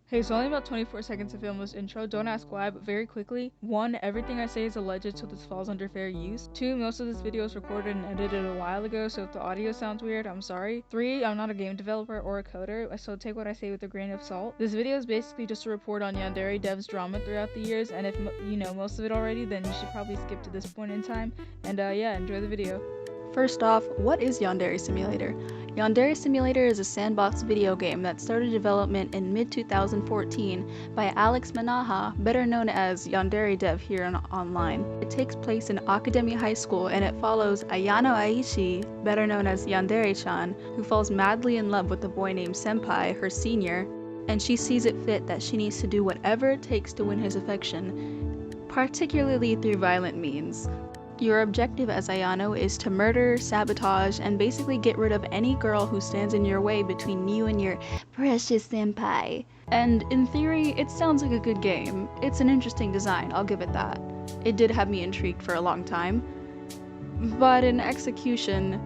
Hey, so only about 24 seconds to film this intro. Don't ask why, but very quickly. 1. Everything I say is alleged, so this falls under fair use. 2. Most of this video was recorded and edited a while ago, so if the audio sounds weird, I'm sorry. 3. I'm not a game developer or a coder, so take what I say with a grain of salt. This video is basically just a report on YandereDev's drama throughout the years, and if you know most of it already, then you should probably skip to this point in time. And yeah, enjoy the video. First off, what is Yandere Simulator? Yandere Simulator is a sandbox video game that started development in mid-2014 by Alex Manaha, better known as YandereDev here online. It takes place in Academia High School and it follows Ayano Aishi, better known as Yandere-chan, who falls madly in love with a boy named Senpai, her senior, and she sees it fit that she needs to do whatever it takes to win his affection, particularly through violent means. Your objective as Ayano is to murder, sabotage, and basically get rid of any girl who stands in your way between you and your precious senpai. And in theory, it sounds like a good game. It's an interesting design, I'll give it that. It did have me intrigued for a long time. But in execution,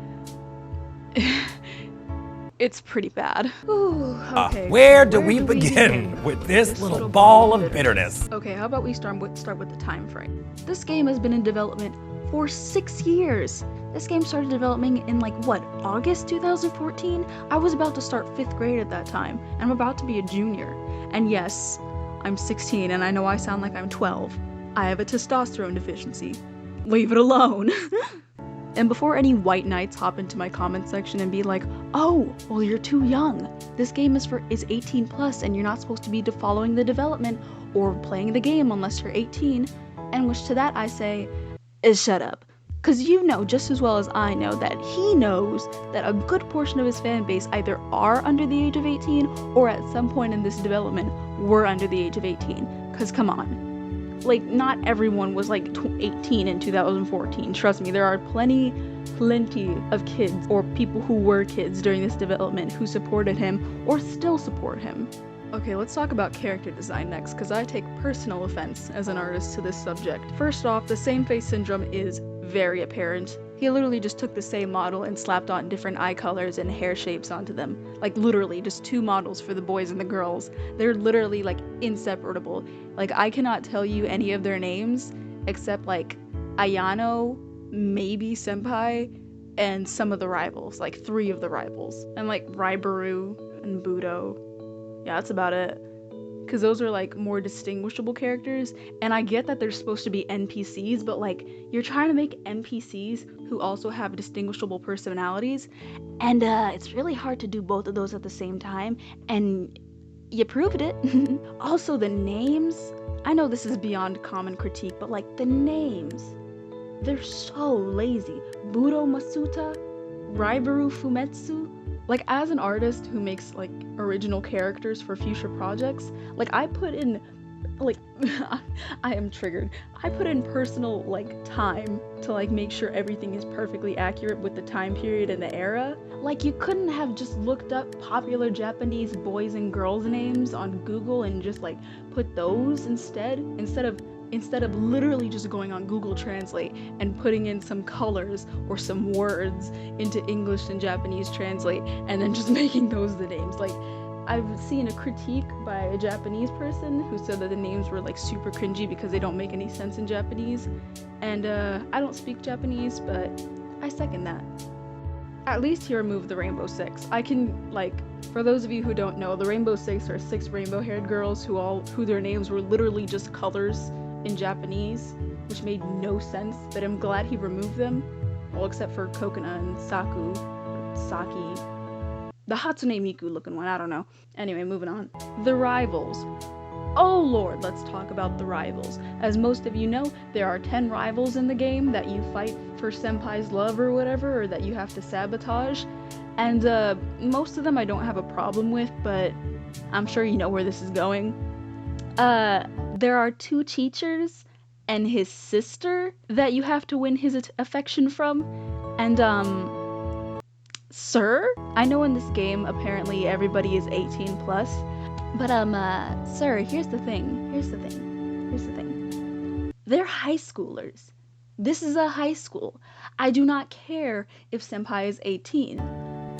it's pretty bad. Ooh, okay. Where do we begin with this little ball of bitterness? Okay, how about we start with the time frame? This game has been in development for 6 years. This game started developing in August 2014? I was about to start 5th grade at that time, and I'm about to be a junior. And yes, I'm 16 and I know I sound like I'm 12. I have a testosterone deficiency. Leave it alone. And before any white knights hop into my comment section and be like, oh, well you're too young. This game is 18 plus and you're not supposed to be following the development or playing the game unless you're 18. And which to that I say, is shut up. Cause you know just as well as I know that he knows that a good portion of his fan base either are under the age of 18 or at some point in this development were under the age of 18. Cause come on. Not everyone was 18 in 2014. Trust me, there are plenty of kids or people who were kids during this development who supported him or still support him. Okay, let's talk about character design next, because I take personal offense as an artist to this subject. First off, the same face syndrome is very apparent. He literally just took the same model and slapped on different eye colors and hair shapes onto them. Literally, just 2 models for the boys and the girls. They're literally, inseparable. I cannot tell you any of their names, except, Ayano, maybe Senpai, and some of the rivals. 3 of the rivals. And, Raibaru and Budo. Yeah, that's about it. Because those are more distinguishable characters, and I get that they're supposed to be NPCs, but you're trying to make NPCs who also have distinguishable personalities, and it's really hard to do both of those at the same time, and you proved it. Also, the names, I know this is beyond common critique, but the names, they're so lazy. Budo Masuta, Raibaru Fumetsu. As an artist who makes original characters for future projects, I put in I am triggered. I put in personal time to make sure everything is perfectly accurate with the time period and the era. You couldn't have just looked up popular Japanese boys and girls names on Google and just put those instead of literally just going on Google Translate and putting in some colors or some words into English and Japanese Translate and then just making those the names. I've seen a critique by a Japanese person who said that the names were super cringy because they don't make any sense in Japanese. And I don't speak Japanese, but I second that. At least he removed the Rainbow Six. I can, for those of you who don't know, the Rainbow Six are 6 rainbow-haired girls who their names were literally just colors in Japanese, which made no sense, but I'm glad he removed them. Well, except for Kokona and Saki. The Hatsune Miku looking one, I don't know. Anyway, moving on. The rivals. Oh lord, let's talk about the rivals. As most of you know, there are 10 rivals in the game that you fight for Senpai's love or whatever, or that you have to sabotage. And most of them I don't have a problem with, but I'm sure you know where this is going. There are 2 teachers and his sister that you have to win his affection from. And, sir? I know in this game, apparently everybody is 18 plus. But, sir, here's the thing. They're high schoolers. This is a high school. I do not care if Senpai is 18.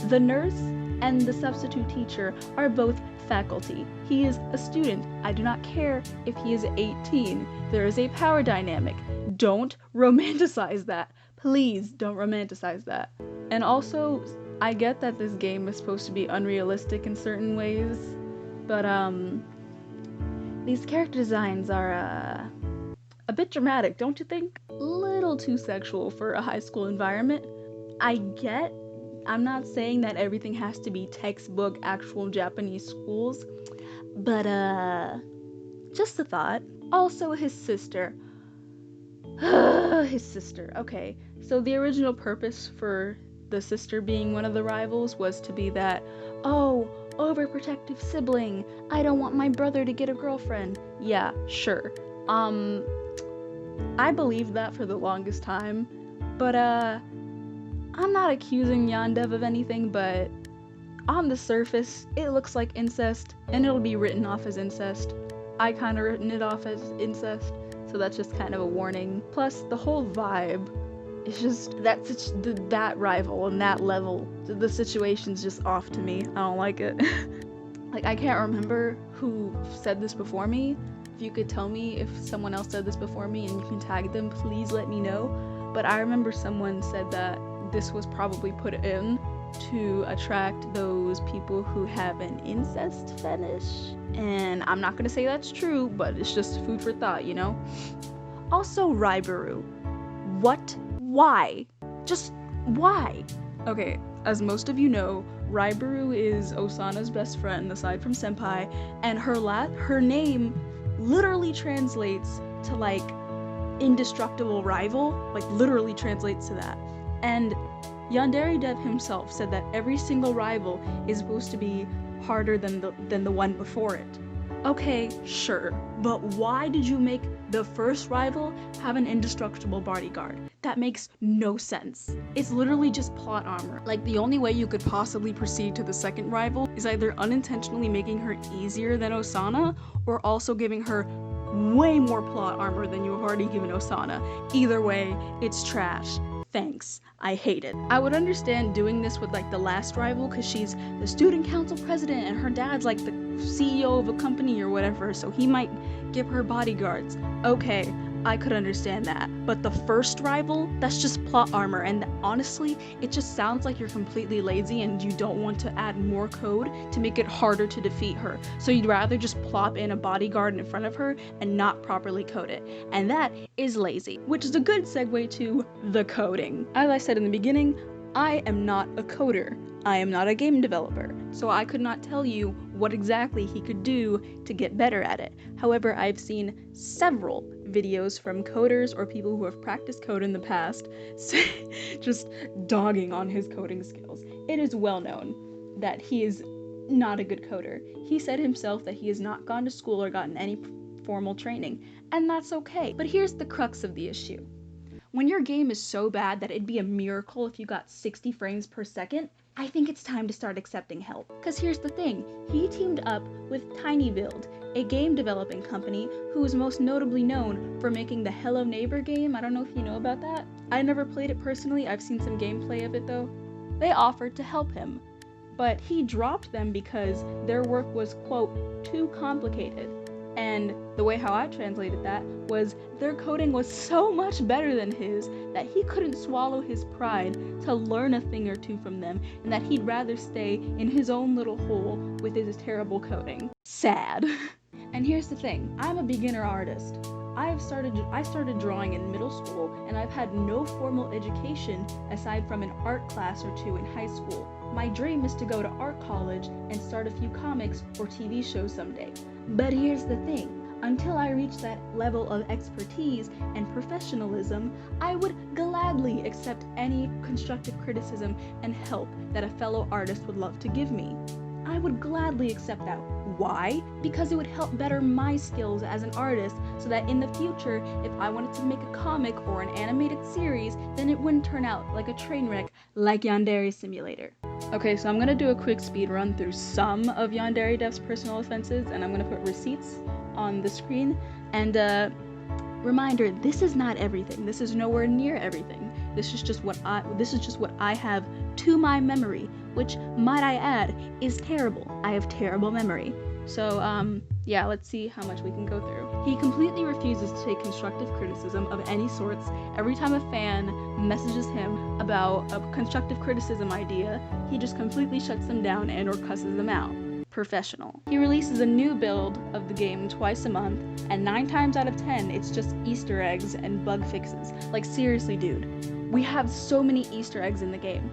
The nurse and the substitute teacher are both faculty. He is a student. I do not care if he is 18. There is a power dynamic. Don't romanticize that. Please don't romanticize that. And also, I get that this game is supposed to be unrealistic in certain ways, but these character designs are a bit dramatic, don't you think? A little too sexual for a high school environment. I'm not saying that everything has to be textbook actual Japanese schools, but just a thought. Also his sister. His sister. Okay, so the original purpose for the sister being one of the rivals was to be that, oh, overprotective sibling. I don't want my brother to get a girlfriend. Yeah, sure. I believed that for the longest time, but I'm not accusing YandereDev of anything, but on the surface, it looks like incest, and it'll be written off as incest. I kind of written it off as incest, so that's just kind of a warning. Plus, the whole vibe is just, that rival and that level, the situation's just off to me. I don't like it. Like, I can't remember who said this before me. If you could tell me if someone else said this before me and you can tag them, please let me know. But I remember someone said that this was probably put in to attract those people who have an incest fetish. And I'm not gonna say that's true, but it's just food for thought, you know? Also, Raibaru. What? Why? Just why? Okay, as most of you know, Raibaru is Osana's best friend aside from Senpai, and her name literally translates to like indestructible rival, like literally translates to that. And YandereDev himself said that every single rival is supposed to be harder than the one before it. Okay, sure, but why did you make the first rival have an indestructible bodyguard? That makes no sense. It's literally just plot armor. Like, the only way you could possibly proceed to the second rival is either unintentionally making her easier than Osana, or also giving her way more plot armor than you have already given Osana. Either way, it's trash. Thanks. I hate it. I would understand doing this with like the last rival because she's the student council president and her dad's like the CEO of a company or whatever, so he might give her bodyguards. Okay, I could understand that. But the first rival, that's just plot armor, and honestly, it just sounds like you're completely lazy and you don't want to add more code to make it harder to defeat her. So you'd rather just plop in a bodyguard in front of her and not properly code it. And that is lazy, which is a good segue to the coding. As I said in the beginning, I am not a coder. I am not a game developer, so I could not tell you what exactly he could do to get better at it. However, I've seen several videos from coders or people who have practiced code in the past just dogging on his coding skills. It is well known that he is not a good coder. He said himself that he has not gone to school or gotten any formal training, and that's okay. But here's the crux of the issue. When your game is so bad that it'd be a miracle if you got 60 frames per second, I think it's time to start accepting help. Cause here's the thing, he teamed up with TinyBuild, a game developing company who is most notably known for making the Hello Neighbor game. I don't know if you know about that. I never played it personally, I've seen some gameplay of it though. They offered to help him, but he dropped them because their work was, quote, too complicated. And the way how I translated that was their coding was so much better than his that he couldn't swallow his pride to learn a thing or two from them, and that he'd rather stay in his own little hole with his terrible coding. Sad. And here's the thing, I'm a beginner artist. I started drawing in middle school, and I've had no formal education aside from an art class or two in high school. My dream is to go to art college and start a few comics or TV shows someday. But here's the thing, until I reach that level of expertise and professionalism, I would gladly accept any constructive criticism and help that a fellow artist would love to give me. I would gladly accept that. Why? Because it would help better my skills as an artist so that in the future, if I wanted to make a comic or an animated series, then it wouldn't turn out like a train wreck like Yandere Simulator. Okay, so I'm going to do a quick speed run through some of YandereDev's personal offenses, and I'm going to put receipts on the screen. And reminder, this is not everything. This is nowhere near everything. This is just what I have to my memory, which, might I add, is terrible. I have terrible memory. So, yeah, let's see how much we can go through. He completely refuses to take constructive criticism of any sorts. Every time a fan messages him about a constructive criticism idea, he just completely shuts them down and or cusses them out. Professional. He releases a new build of the game twice a month, and 9 times out of 10, it's just Easter eggs and bug fixes. Like, seriously, dude. We have so many Easter eggs in the game.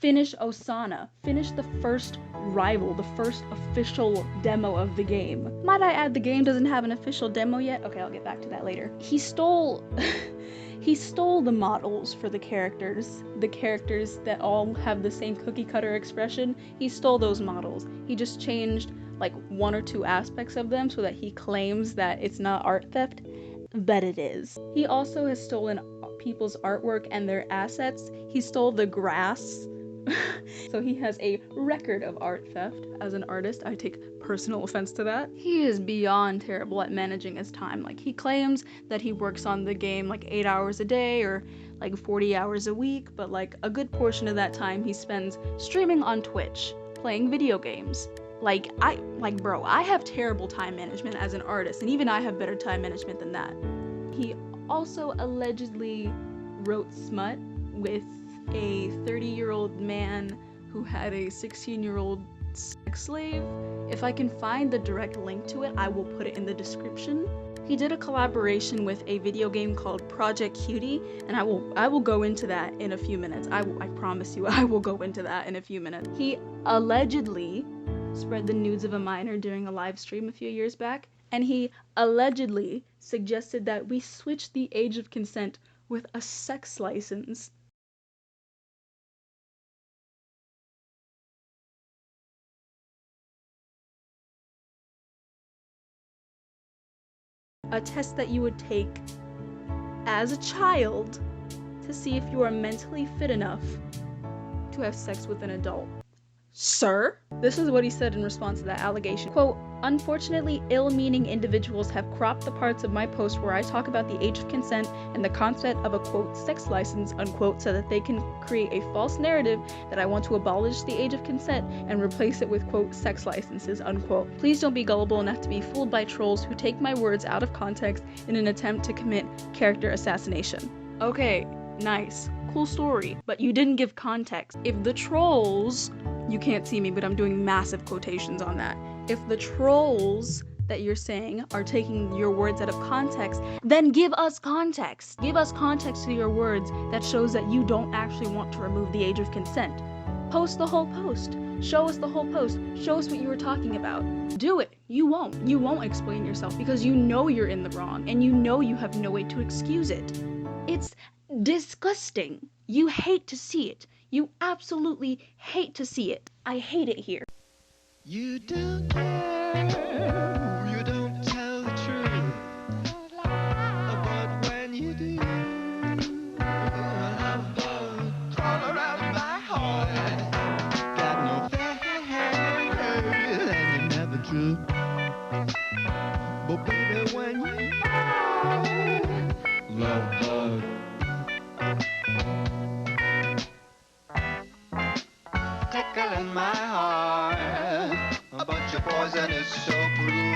Finish Osana. Finish the first rival, the first official demo of the game. Might I add, the game doesn't have an official demo yet? Okay, I'll get back to that later. He stole the models for the characters that all have the same cookie cutter expression. He stole those models. He just changed like 1 or 2 aspects of them so that he claims that it's not art theft, but it is. He also has stolen people's artwork and their assets. He stole the grass. So he has a record of art theft. As an artist, I take personal offense to that. He is beyond terrible at managing his time. Like, he claims that he works on the game like 8 hours a day or like 40 hours a week, but like a good portion of that time he spends streaming on Twitch, playing video games. Bro, I have terrible time management as an artist, and even I have better time management than that. He also allegedly wrote smut with a 30-year-old man who had a 16-year-old sex slave. If I can find the direct link to it, I will put it in the description. He did a collaboration with a video game called Project Cutie, and I will go into that in a few minutes. I promise you, I will go into that in a few minutes. He allegedly spread the nudes of a minor during a live stream a few years back, and he allegedly suggested that we switch the age of consent with a sex license. A test that you would take as a child to see if you are mentally fit enough to have sex with an adult. Sir? This is what he said in response to that allegation. Quote, unfortunately, ill-meaning individuals have cropped the parts of my post where I talk about the age of consent and the concept of a, quote, sex license, unquote, so that they can create a false narrative that I want to abolish the age of consent and replace it with, quote, sex licenses, unquote. Please don't be gullible enough to be fooled by trolls who take my words out of context in an attempt to commit character assassination. Okay, nice. Cool story, but you didn't give context. If the trolls, you can't see me, but I'm doing massive quotations on that. If the trolls that you're saying are taking your words out of context, then give us context. Give us context to your words that shows that you don't actually want to remove the age of consent. Post the whole post. Show us the whole post. Show us what you were talking about. Do it. You won't. You won't explain yourself because you know you're in the wrong and you know you have no way to excuse it. It's disgusting. You hate to see it. You absolutely hate to see it. I hate it here. You don't care, you don't tell the truth, but when you do, love crawl around my heart. Got no fear, and you never drew. But baby, when you love bug. Tickling my heart, but your poison is so cruel,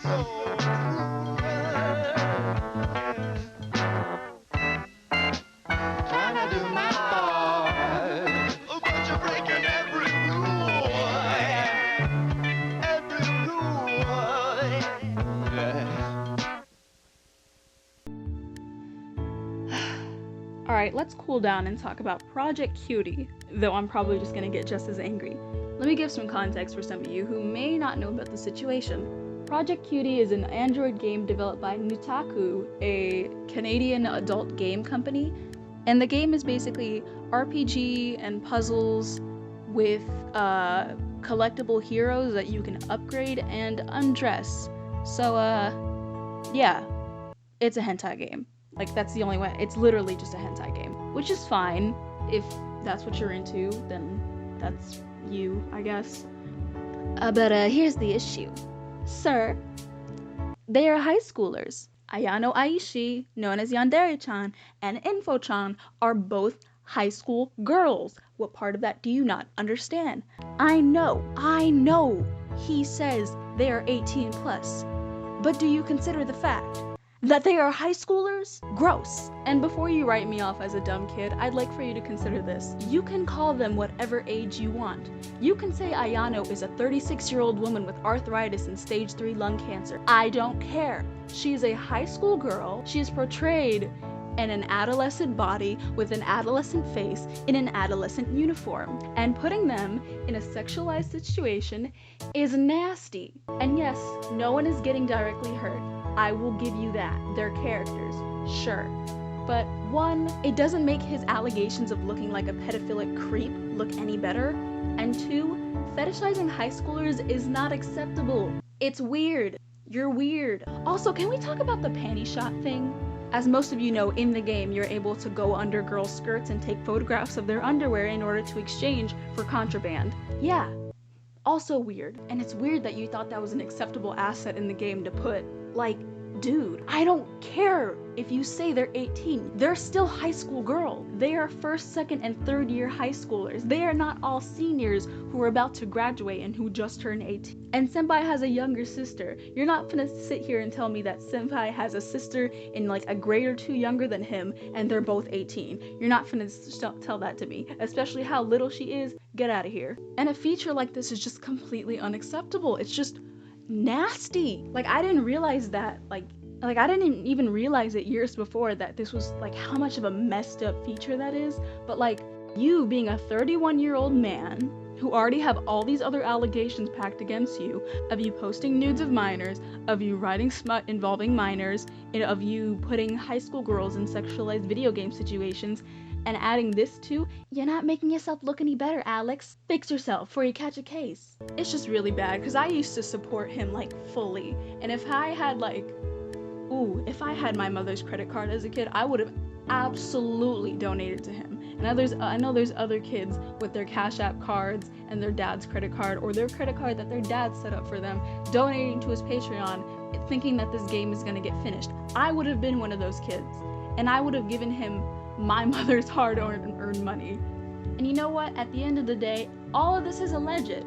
so cruel. Trying to do my part, but you're breaking every rule, every rule. Alright, let's cool down and talk about Project Cutie, though I'm probably just gonna get just as angry. Let me give some context for some of you who may not know about the situation. Project Cutie is an Android game developed by Nutaku, a Canadian adult game company, and the game is basically RPG and puzzles with collectible heroes that you can upgrade and undress. So, yeah, it's a hentai game. Like, that's the only way. It's literally just a hentai game, which is fine. If that's what you're into, then that's you, I guess. But here's the issue. Sir, they are high schoolers. Ayano Aishi, known as Yandere-chan, and Info-chan are both high school girls. What part of that do you not understand? I know he says they are 18 plus. But do you consider the fact that they are high schoolers? Gross. And before you write me off as a dumb kid, I'd like for you to consider this. You can call them whatever age you want. You can say Ayano is a 36-year-old woman with arthritis and stage 3 lung cancer. I don't care. She is a high school girl. She is portrayed in an adolescent body with an adolescent face in an adolescent uniform. And putting them in a sexualized situation is nasty. And yes, no one is getting directly hurt. I will give you that. They're characters, sure. But one, it doesn't make his allegations of looking like a pedophilic creep look any better. And two, fetishizing high schoolers is not acceptable. It's weird. You're weird. Also, can we talk about the panty shot thing? As most of you know, in the game, you're able to go under girls' skirts and take photographs of their underwear in order to exchange for contraband. Yeah, also weird. And it's weird that you thought that was an acceptable asset in the game to put. Like, dude, I don't care if you say they're 18. They're still high school girls. They are first, second, and third year high schoolers. They are not all seniors who are about to graduate and who just turned 18. And Senpai has a younger sister. You're not gonna sit here and tell me that Senpai has a sister in like a grade or two younger than him and they're both 18. You're not gonna tell that to me, especially how little she is. Get out of here. And a feature like this is just completely unacceptable. It's just nasty. Like, I didn't realize that, like I didn't even realize it years before that this was like how much of a messed up feature that is. But like, you being a 31-year-old man who already have all these other allegations packed against you, of you posting nudes of minors, of you writing smut involving minors, and of you putting high school girls in sexualized video game situations, and adding this to, you're not making yourself look any better, Alex. Fix yourself before you catch a case. It's just really bad, because I used to support him like fully, and if I had my mother's credit card as a kid, I would have absolutely donated to him. And I know there's other kids with their Cash App cards and their dad's credit card, or their credit card that their dad set up for them, donating to his Patreon, thinking that this game is gonna get finished. I would have been one of those kids, and I would have given him my mother's hard-earned money. And you know what? At the end of the day, all of this is alleged.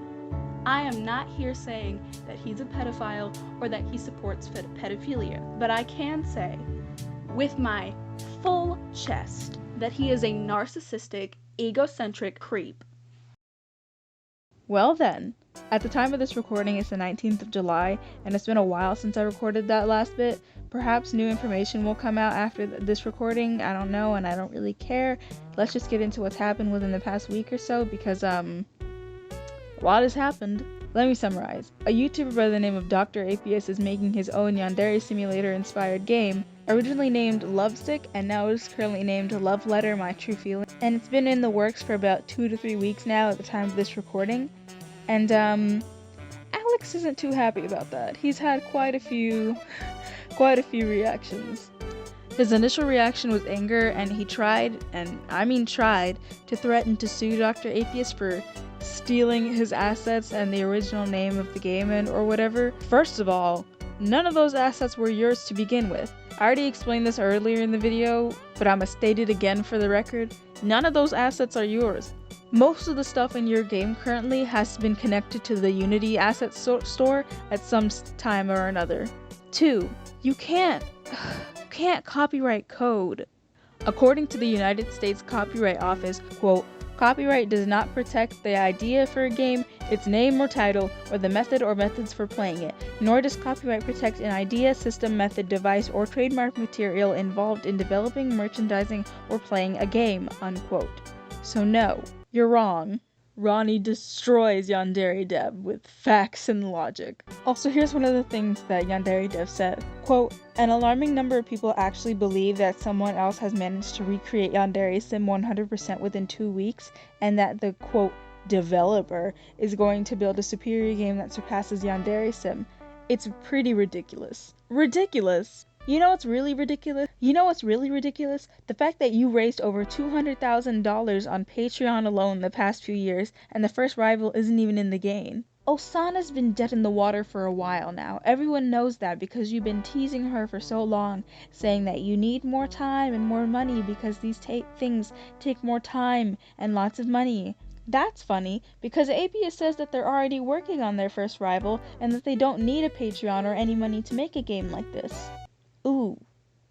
I am not here saying that he's a pedophile or that he supports pedophilia, but I can say with my full chest that he is a narcissistic, egocentric creep. Well then, at the time of this recording it's the 19th of July, and it's been a while since I recorded that last bit. Perhaps new information will come out after this recording, I don't know, and I don't really care. Let's just get into what's happened within the past week or so, because a lot has happened. Let me summarize. A YouTuber by the name of Dr. APS is making his own Yandere Simulator inspired game, originally named Lovesick, and now is currently named Love Letter My True Feeling. And it's been in the works for about 2 to 3 weeks now at the time of this recording. And Alex isn't too happy about that. He's had quite a few reactions. His initial reaction was anger, and he tried, and I mean tried, to threaten to sue Dr. Apius for stealing his assets and the original name of the game or whatever. First of all, none of those assets were yours to begin with. I already explained this earlier in the video, but I'ma state it again for the record. None of those assets are yours. Most of the stuff in your game currently has been connected to the Unity asset store at some time or another. 2. You can't copyright code. According to the United States Copyright Office, quote, copyright does not protect the idea for a game, its name or title, or the method or methods for playing it, nor does copyright protect an idea, system, method, device, or trademark material involved in developing, merchandising, or playing a game, unquote. So no, you're wrong. Ronnie destroys YandereDev with facts and logic. Also, here's one of the things that YandereDev said. Quote, an alarming number of people actually believe that someone else has managed to recreate Yandere Sim 100% within 2 weeks, and that the, quote, developer is going to build a superior game that surpasses Yandere Sim. It's pretty ridiculous. Ridiculous! You know what's really ridiculous? The fact that you raised over $200,000 on Patreon alone the past few years, and the first rival isn't even in the game. Osana's been dead in the water for a while now. Everyone knows that because you've been teasing her for so long, saying that you need more time and more money because these things take more time and lots of money. That's funny because ABS says that they're already working on their first rival and that they don't need a Patreon or any money to make a game like this. Ooh,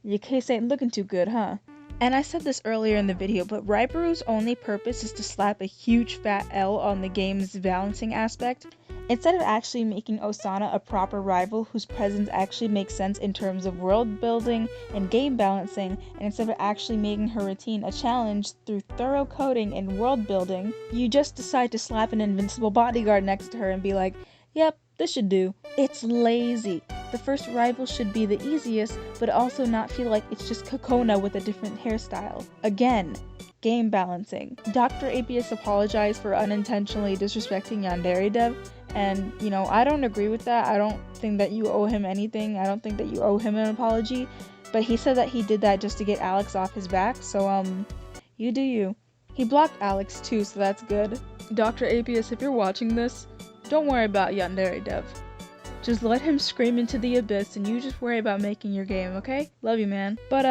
your case ain't looking too good, huh? And I said this earlier in the video, but Ribaru's only purpose is to slap a huge fat L on the game's balancing aspect, instead of actually making Osana a proper rival whose presence actually makes sense in terms of world building and game balancing, and instead of actually making her routine a challenge through thorough coding and world building, you just decide to slap an invincible bodyguard next to her and be like, yep, this should do. It's lazy. The first rival should be the easiest, but also not feel like it's just Kokona with a different hairstyle. Again, game balancing. Dr. ABS apologized for unintentionally disrespecting YandereDev, and I don't agree with that. I don't think that you owe him anything. I don't think that you owe him an apology, but he said that he did that just to get Alex off his back, so you do you. He blocked Alex too, so that's good. Dr. ABS, if you're watching this, don't worry about YandereDev. Just let him scream into the abyss and you just worry about making your game, okay? Love you, man. But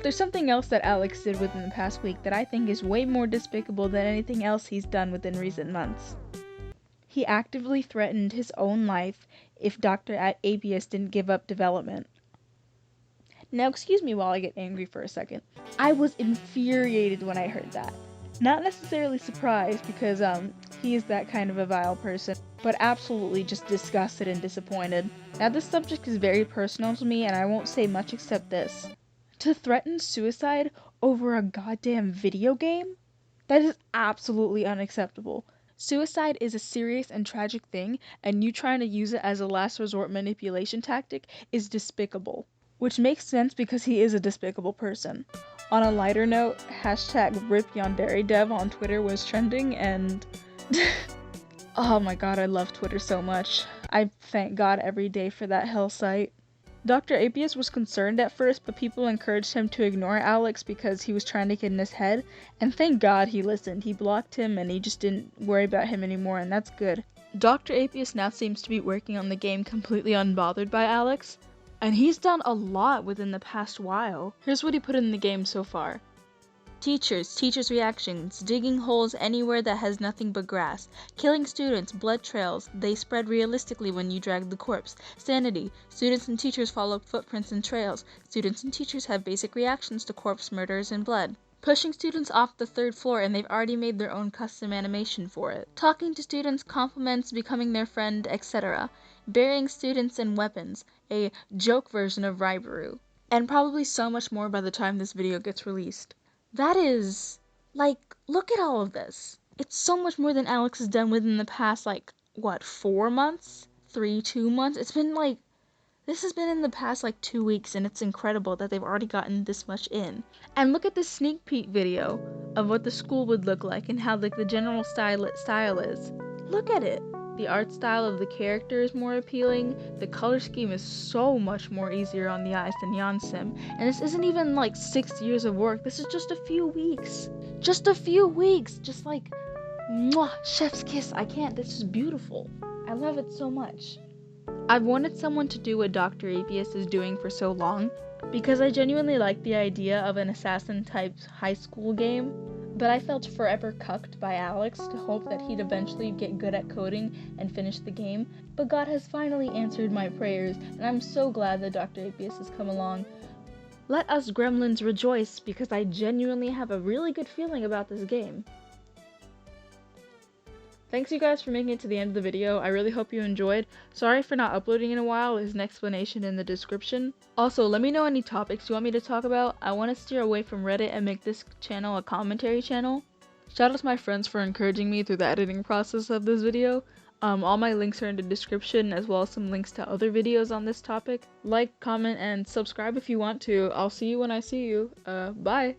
there's something else that Alex did within the past week that I think is way more despicable than anything else he's done within recent months. He actively threatened his own life if Dr. ABS didn't give up development. Now, excuse me while I get angry for a second. I was infuriated when I heard that. Not necessarily surprised because he is that kind of a vile person, but absolutely just disgusted and disappointed. Now this subject is very personal to me and I won't say much except this. To threaten suicide over a goddamn video game? That is absolutely unacceptable. Suicide is a serious and tragic thing, and you trying to use it as a last resort manipulation tactic is despicable. Which makes sense because he is a despicable person. On a lighter note, #RipYandereDev on Twitter was trending, and oh my god, I love Twitter so much. I thank God every day for that hell site. Dr. ABS was concerned at first, but people encouraged him to ignore Alex because he was trying to get in his head, and thank God he listened. He blocked him and he just didn't worry about him anymore, and that's good. Dr. ABS now seems to be working on the game completely unbothered by Alex, and he's done a lot within the past while. Here's what he put in the game so far. Teachers' reactions, digging holes anywhere that has nothing but grass, killing students, blood trails, they spread realistically when you drag the corpse, sanity, students and teachers follow footprints and trails, students and teachers have basic reactions to corpse murders and blood. Pushing students off the 3rd floor and they've already made their own custom animation for it. Talking to students, compliments, becoming their friend, etc. Burying students and weapons, a joke version of Ribaru. And probably so much more by the time this video gets released. That is, look at all of this. It's so much more than Alex has done within the past, 4 months? 2 months? It's been this has been in the past 2 weeks, and it's incredible that they've already gotten this much in. And look at this sneak peek video of what the school would look like and how the general style is. Look at it. The art style of the character is more appealing, the color scheme is so much more easier on the eyes than Yansim, and this isn't even 6 years of work, this is just a few weeks. Just a few weeks! Just mwah, chef's kiss, I can't, this is beautiful. I love it so much. I've wanted someone to do what Dr. ABS is doing for so long, because I genuinely like the idea of an assassin-type high school game, but I felt forever cucked by Alex to hope that he'd eventually get good at coding and finish the game, but God has finally answered my prayers, and I'm so glad that Dr. ABS has come along. Let us gremlins rejoice, because I genuinely have a really good feeling about this game. Thanks you guys for making it to the end of the video. I really hope you enjoyed. Sorry for not uploading in a while. There's an explanation in the description. Also, let me know any topics you want me to talk about. I want to steer away from Reddit and make this channel a commentary channel. Shout out to my friends for encouraging me through the editing process of this video. All my links are in the description, as well as some links to other videos on this topic. Like, comment, and subscribe if you want to. I'll see you when I see you. Bye!